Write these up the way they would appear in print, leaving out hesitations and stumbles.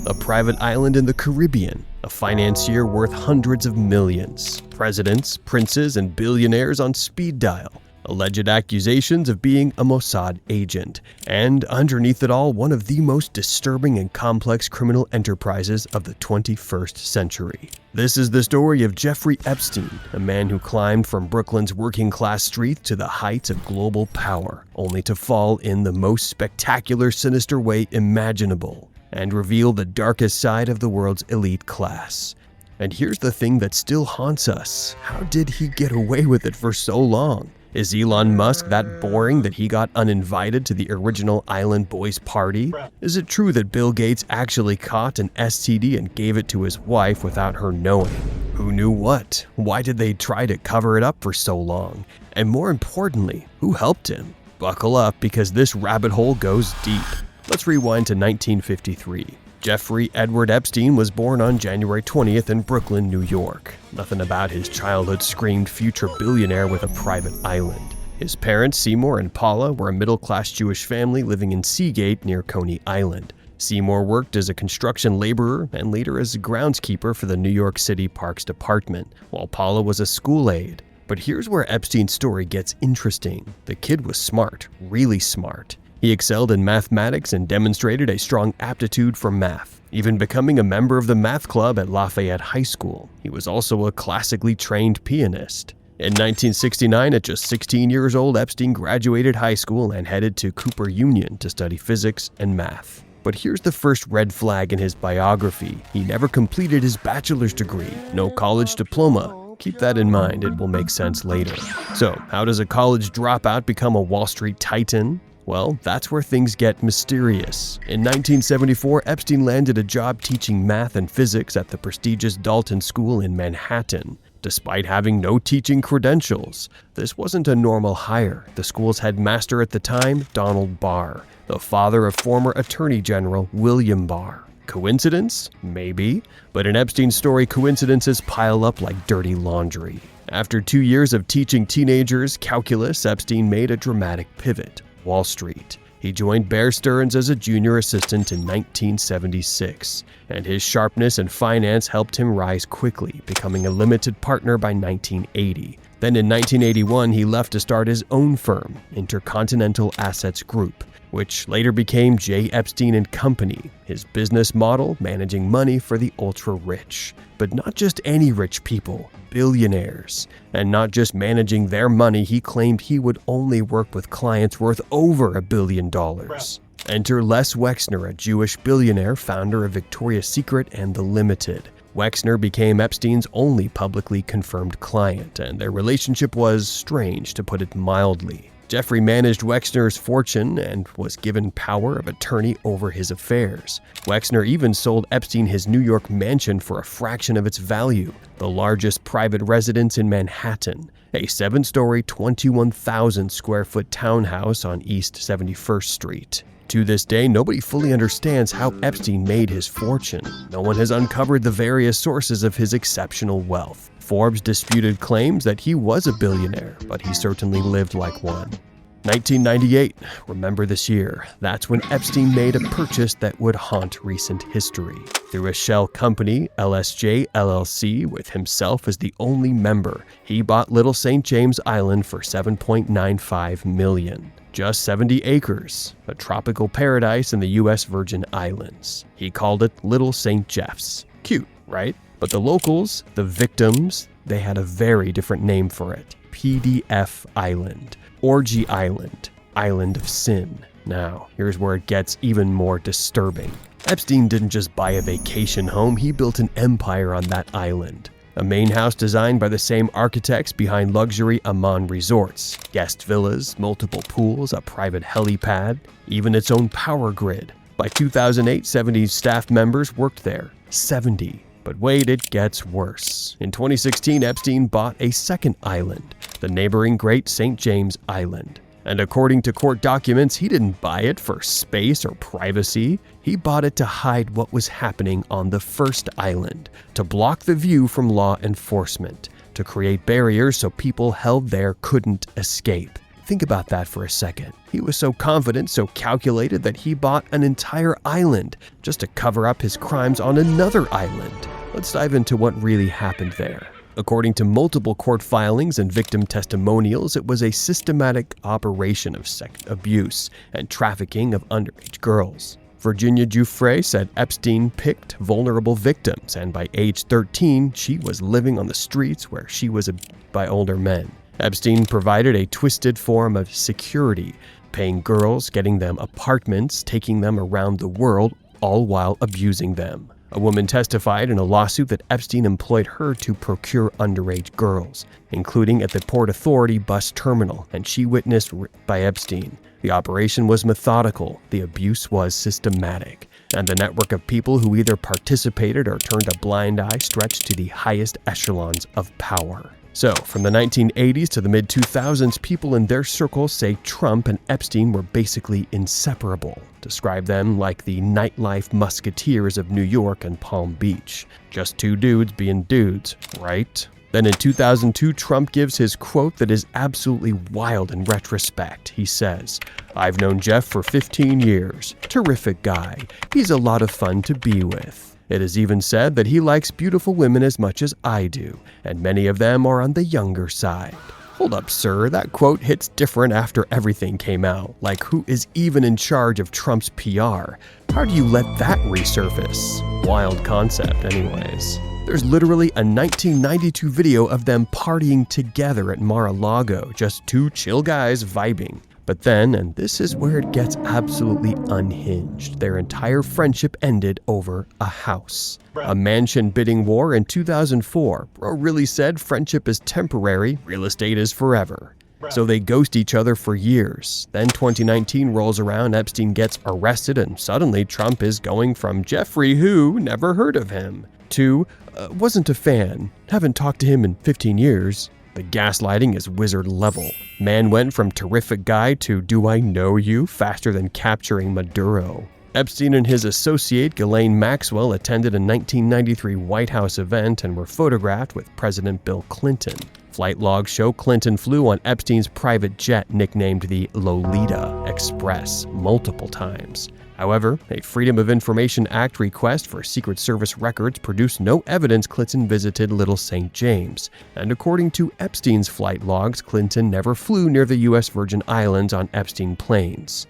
a private island in the Caribbean, a financier worth hundreds of millions, presidents, princes, and billionaires on speed dial, alleged accusations of being a Mossad agent, and underneath it all, one of the most disturbing and complex criminal enterprises of the 21st century. This is the story of Jeffrey Epstein, a man who climbed from Brooklyn's working-class streets to the heights of global power, only to fall in the most spectacular, sinister way imaginable, and reveal the darkest side of the world's elite class. And here's the thing that still haunts us. How did he get away with it for so long? Is Elon Musk that boring that he got uninvited to the original Island Boys party? Is it true that Bill Gates actually caught an STD and gave it to his wife without her knowing? Who knew what? Why did they try to cover it up for so long? And more importantly, who helped him? Buckle up, because this rabbit hole goes deep. Let's rewind to 1953. Jeffrey Edward Epstein was born on January 20th in Brooklyn, New York. Nothing about his childhood screamed future billionaire with a private island. His parents, Seymour and Paula, were a middle-class Jewish family living in Seagate near Coney Island. Seymour worked as a construction laborer and later as a groundskeeper for the New York City Parks Department, while Paula was a school aide. But here's where Epstein's story gets interesting. The kid was smart, really smart. He excelled in mathematics and demonstrated a strong aptitude for math, even becoming a member of the math club at Lafayette High School. He was also a classically trained pianist. In 1969, at just 16 years old, Epstein graduated high school and headed to Cooper Union to study physics and math. But here's the first red flag in his biography. He never completed his bachelor's degree, no college diploma. Keep that in mind, it will make sense later. So, how does a college dropout become a Wall Street titan? Well, that's where things get mysterious. In 1974, Epstein landed a job teaching math and physics at the prestigious Dalton School in Manhattan. Despite having no teaching credentials, this wasn't a normal hire. The school's headmaster at the time, Donald Barr, the father of former Attorney General William Barr. Coincidence? Maybe. But in Epstein's story, coincidences pile up like dirty laundry. After 2 years of teaching teenagers calculus, Epstein made a dramatic pivot. Wall Street. He joined Bear Stearns as a junior assistant in 1976, and his sharpness and finance helped him rise quickly, becoming a limited partner by 1980. Then in 1981, he left to start his own firm, Intercontinental Assets Group, which later became J. Epstein & Company, his business model managing money for the ultra-rich. But not just any rich people, billionaires. And not just managing their money, he claimed he would only work with clients worth over $1 billion. Enter Les Wexner, a Jewish billionaire, founder of Victoria's Secret and The Limited. Wexner became Epstein's only publicly confirmed client, and their relationship was strange, to put it mildly. Jeffrey managed Wexner's fortune and was given power of attorney over his affairs. Wexner even sold Epstein his New York mansion for a fraction of its value, the largest private residence in Manhattan, a 7-story, 21,000 square foot townhouse on East 71st Street. To this day, nobody fully understands how Epstein made his fortune. No one has uncovered the various sources of his exceptional wealth. Forbes disputed claims that he was a billionaire, but he certainly lived like one. 1998, remember this year. That's when Epstein made a purchase that would haunt recent history. Through a shell company, LSJ LLC, with himself as the only member, he bought Little St. James Island for $7.95 million. Just 70 acres, a tropical paradise in the U.S. Virgin Islands. He called it Little St. Jeff's. Cute, right? But the locals, the victims, they had a very different name for it. PDF Island, Orgy Island, Island of Sin. Now, here's where it gets even more disturbing. Epstein didn't just buy a vacation home, he built an empire on that island. A main house designed by the same architects behind luxury Amman resorts, guest villas, multiple pools, a private helipad, even its own power grid. By 2008, 70 staff members worked there. 70. But wait, it gets worse. In 2016, Epstein bought a second island, the neighboring Great St. James Island. And according to court documents, he didn't buy it for space or privacy. He bought it to hide what was happening on the first island, to block the view from law enforcement, to create barriers so people held there couldn't escape. Think about that for a second. He was so confident, so calculated that he bought an entire island just to cover up his crimes on another island. Let's dive into what really happened there. According to multiple court filings and victim testimonials, it was a systematic operation of sex abuse and trafficking of underage girls. Virginia Giuffre said Epstein picked vulnerable victims, and by age 13, she was living on the streets where she was abused by older men. Epstein provided a twisted form of security, paying girls, getting them apartments, taking them around the world, all while abusing them. A woman testified in a lawsuit that Epstein employed her to procure underage girls, including at the Port Authority bus terminal, and she witnessed by Epstein. The operation was methodical, the abuse was systematic, and the network of people who either participated or turned a blind eye stretched to the highest echelons of power. So, from the 1980s to the mid-2000s, people in their circles say Trump and Epstein were basically inseparable. Describe them like the nightlife musketeers of New York and Palm Beach. Just two dudes being dudes, right? Then in 2002, Trump gives his quote that is absolutely wild in retrospect. He says, "I've known Jeff for 15 years. Terrific guy. He's a lot of fun to be with. It is even said that he likes beautiful women as much as I do, and many of them are on the younger side." Hold up, sir, that quote hits different after everything came out. Like, who is even in charge of Trump's PR? How do you let that resurface? Wild concept, anyways. There's literally a 1992 video of them partying together at Mar-a-Lago, just two chill guys vibing. But then, and this is where it gets absolutely unhinged, their entire friendship ended over a house. A mansion bidding war in 2004. Bro really said friendship is temporary, real estate is forever. So they ghost each other for years. Then 2019 rolls around, Epstein gets arrested, and suddenly Trump is going from Jeffrey, who never heard of him, to wasn't a fan, haven't talked to him in 15 years. The gaslighting is wizard level. Man went from terrific guy to do I know you faster than capturing Maduro. Epstein and his associate Ghislaine Maxwell attended a 1993 White House event and were photographed with President Bill Clinton. Flight logs show Clinton flew on Epstein's private jet nicknamed the Lolita Express multiple times. However, a Freedom of Information Act request for Secret Service records produced no evidence Clinton visited Little St. James, and according to Epstein's flight logs, Clinton never flew near the U.S. Virgin Islands on Epstein planes.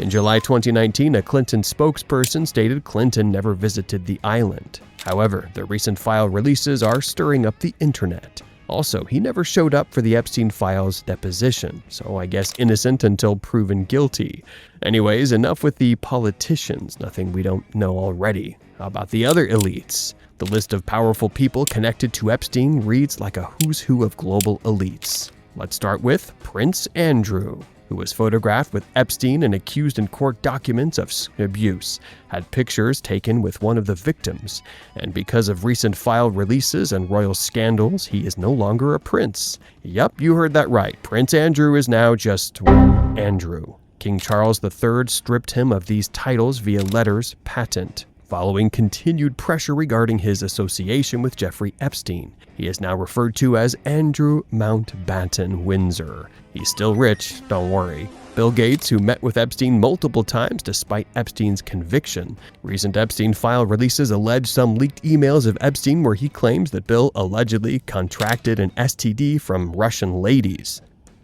In July 2019, a Clinton spokesperson stated Clinton never visited the island. However, the recent file releases are stirring up the internet. Also, he never showed up for the Epstein files deposition, so I guess innocent until proven guilty. Anyways, enough with the politicians, nothing we don't know already. How about the other elites? The list of powerful people connected to Epstein reads like a who's who of global elites. Let's start with Prince Andrew, who was photographed with Epstein and accused in court documents of abuse, had pictures taken with one of the victims, and because of recent file releases and royal scandals, he is no longer a prince. Yup, you heard that right. Prince Andrew is now just, well, Andrew. King Charles III stripped him of these titles via letters patent, following continued pressure regarding his association with Jeffrey Epstein. He is now referred to as Andrew Mountbatten Windsor. He's still rich, don't worry. Bill Gates, who met with Epstein multiple times despite Epstein's conviction. Recent Epstein file releases allege some leaked emails of Epstein where he claims that Bill allegedly contracted an STD from Russian ladies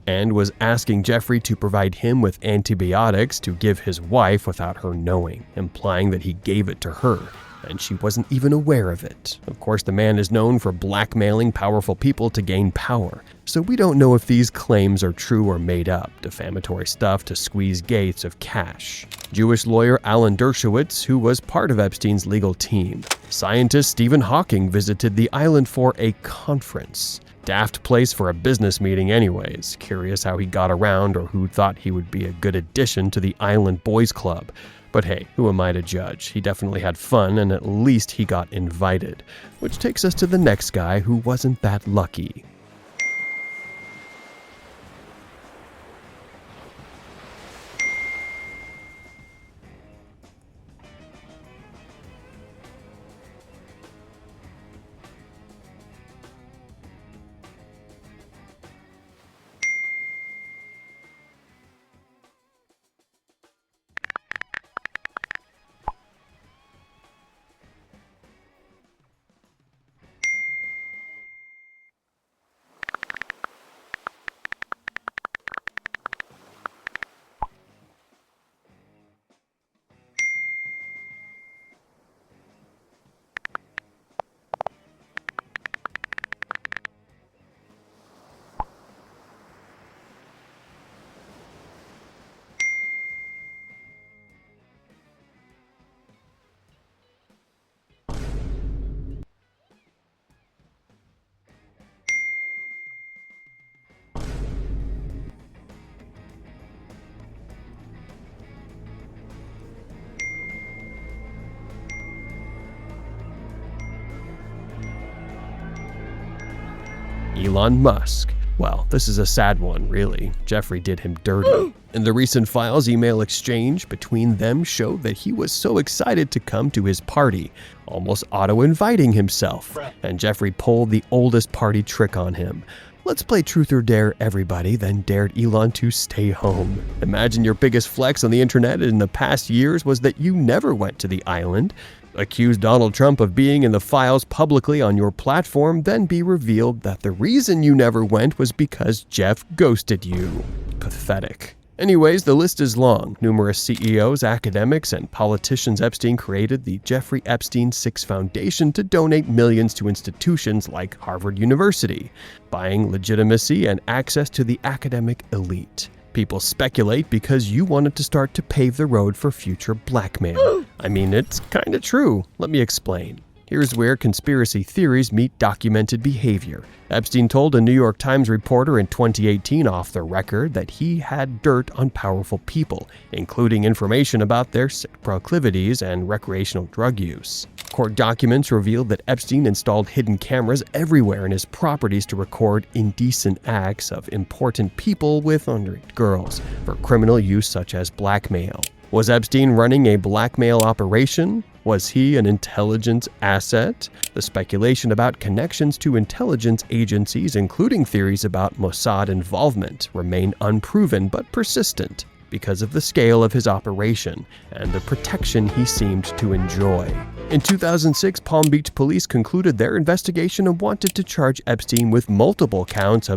and was asking Jeffrey to provide him with antibiotics to give his wife without her knowing, implying that he gave it to her, and she wasn't even aware of it. Of course, the man is known for blackmailing powerful people to gain power, so we don't know if these claims are true or made up, defamatory stuff to squeeze Gates of cash. Jewish lawyer Alan Dershowitz, who was part of Epstein's legal team. Scientist Stephen Hawking visited the island for a conference. Daft place for a business meeting anyways. Curious how he got around or who thought he would be a good addition to the Island Boys Club. But hey, who am I to judge? He definitely had fun and at least he got invited. Which takes us to the next guy who wasn't that lucky. Elon Musk. Well, this is a sad one, really. Jeffrey did him dirty. In the recent files, email exchange between them showed that he was so excited to come to his party, almost auto-inviting himself, and Jeffrey pulled the oldest party trick on him. Let's play Truth or Dare, everybody, then dared Elon to stay home. Imagine your biggest flex on the internet in the past years was that you never went to the island. Accuse Donald Trump of being in the files publicly on your platform, then be revealed that the reason you never went was because Jeff ghosted you. Pathetic. Anyways, the list is long. Numerous CEOs, academics, and politicians. Epstein created the Jeffrey Epstein 6 Foundation to donate millions to institutions like Harvard University, buying legitimacy and access to the academic elite. People speculate because you wanted to start to pave the road for future blackmail. I mean, it's kinda true. Let me explain. Here's where conspiracy theories meet documented behavior. Epstein told a New York Times reporter in 2018 off the record that he had dirt on powerful people, including information about their sick proclivities and recreational drug use. Court documents revealed that Epstein installed hidden cameras everywhere in his properties to record indecent acts of important people with underage girls for criminal use such as blackmail. Was Epstein running a blackmail operation? Was he an intelligence asset? The speculation about connections to intelligence agencies, including theories about Mossad involvement, remain unproven but persistent because of the scale of his operation and the protection he seemed to enjoy. In 2006, Palm Beach police concluded their investigation and wanted to charge Epstein with multiple counts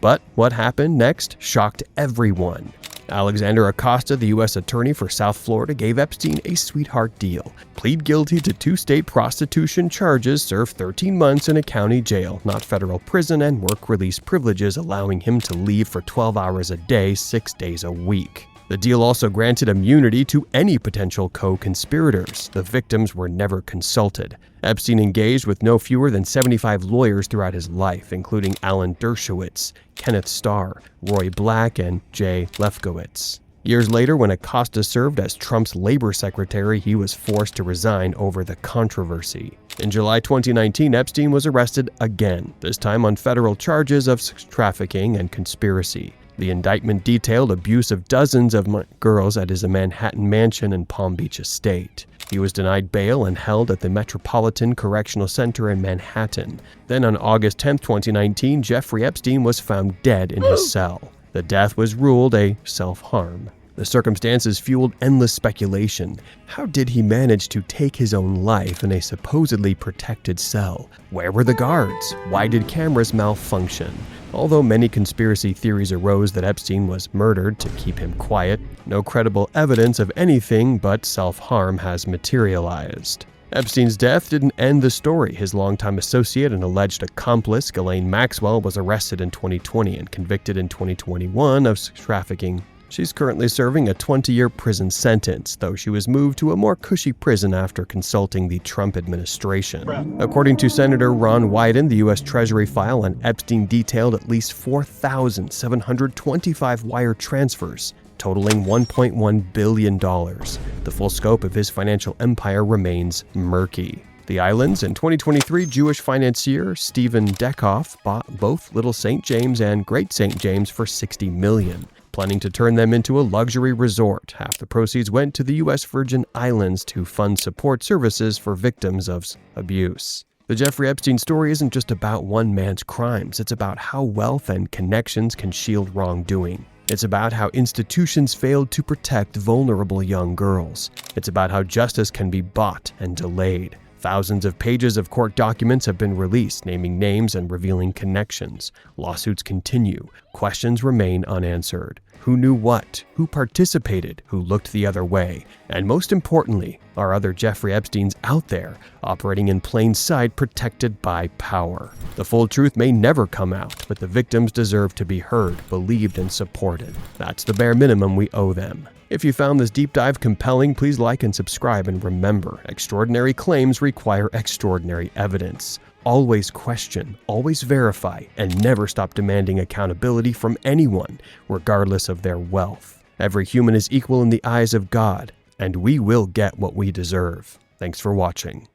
but what happened next shocked everyone. Alexander Acosta, the U.S. Attorney for South Florida, gave Epstein a sweetheart deal. Plead guilty to 2 state prostitution charges, serve 13 months in a county jail, not federal prison, and work release privileges, allowing him to leave for 12 hours a day, 6 days a week. The deal also granted immunity to any potential co-conspirators. The victims were never consulted. Epstein engaged with no fewer than 75 lawyers throughout his life, including Alan Dershowitz, Kenneth Starr, Roy Black, and Jay Lefkowitz. Years later, when Acosta served as Trump's labor secretary, he was forced to resign over the controversy. In July 2019, Epstein was arrested again, this time on federal charges of sex trafficking and conspiracy. The indictment detailed abuse of dozens of girls at his Manhattan mansion and Palm Beach estate. He was denied bail and held at the Metropolitan Correctional Center in Manhattan. Then on August 10, 2019, Jeffrey Epstein was found dead in his cell. The death was ruled a self-harm. The circumstances fueled endless speculation. How did he manage to take his own life in a supposedly protected cell? Where were the guards? Why did cameras malfunction? Although many conspiracy theories arose that Epstein was murdered to keep him quiet, no credible evidence of anything but self-harm has materialized. Epstein's death didn't end the story. His longtime associate and alleged accomplice, Ghislaine Maxwell, was arrested in 2020 and convicted in 2021 of sex trafficking. She's currently serving a 20-year prison sentence, though she was moved to a more cushy prison after consulting the Trump administration. According to Senator Ron Wyden, the U.S. Treasury file on Epstein detailed at least 4,725 wire transfers, totaling $1.1 billion. The full scope of his financial empire remains murky. The islands. In 2023, Jewish financier Stephen Deckhoff bought both Little St. James and Great St. James for $60 million. Planning to turn them into a luxury resort. Half the proceeds went to the U.S. Virgin Islands to fund support services for victims of abuse. The Jeffrey Epstein story isn't just about one man's crimes. It's about how wealth and connections can shield wrongdoing. It's about how institutions failed to protect vulnerable young girls. It's about how justice can be bought and delayed. Thousands of pages of court documents have been released, naming names and revealing connections. Lawsuits continue. Questions remain unanswered. Who knew what? Who participated? Who looked the other way? And most importantly, are other Jeffrey Epsteins out there, operating in plain sight, protected by power? The full truth may never come out, but the victims deserve to be heard, believed, and supported. That's the bare minimum we owe them. If you found this deep dive compelling, please like and subscribe, and remember, extraordinary claims require extraordinary evidence. Always question, always verify, and never stop demanding accountability from anyone, regardless of their wealth. Every human is equal in the eyes of God, and we will get what we deserve. Thanks for watching.